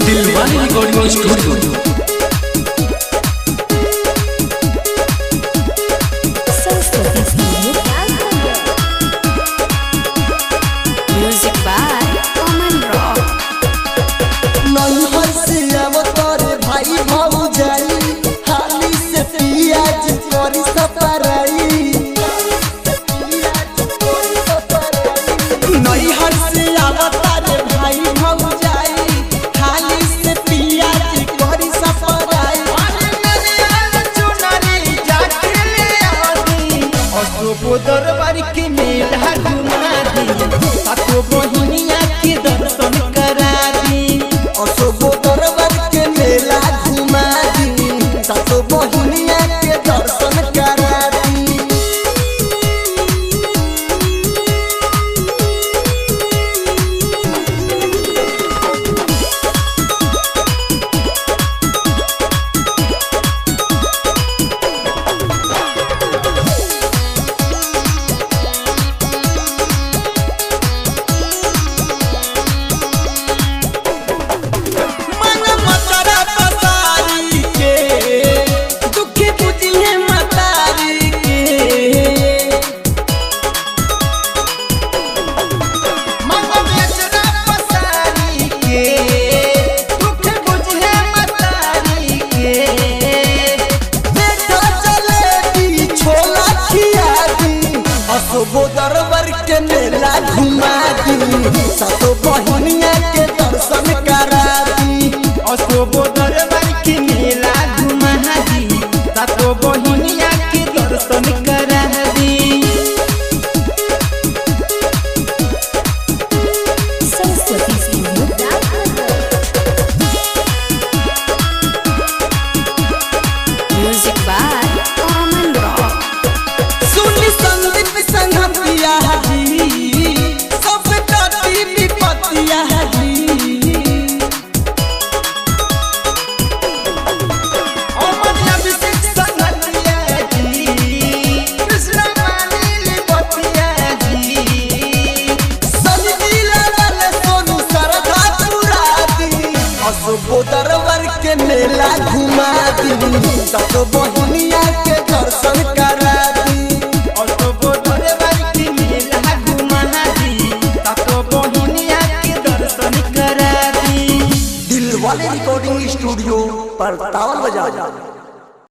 Dilwale recording studio. Music by Aman Rock. नैहर से अवतार भाई भौजाई हाली से पियाज करी सपराई। नैहर से अवतार भाई भौजाई हाली से पियाज करी सपराई। दरबार के मेला घुमा दी, सातो बहिनिया के दर्शन करा दी। अशोको दरबार के मेला घुमा दी, सातो बहिनिया के दर्शन करा दी। अशोको दरबार के मेला घुमा दी, सातो बहिनिया के दर्शन करा दी। अशोको दरबार के मेला घुमा दी, सातो बहिनिया के दर्शन करा दी। Music by Aman Rock. सुनी संदीप संघपिया जी सब कटी विपतिया जी। अमन अभिषेक संघपिया जी, कृष्ण मानिल बतिया जी। सनी लाल सोनू सरधा चुरा दी। अशोको दरबार के मेला घुमा दी, सातो बहिनिया के दर्शन करा दी। अशोको दरबार के मेला घुमा दी, सातो बहिनिया के दर्शन करा दी। दिलवाले रिकॉर्डिंग स्टूडियो पर तावल बजा।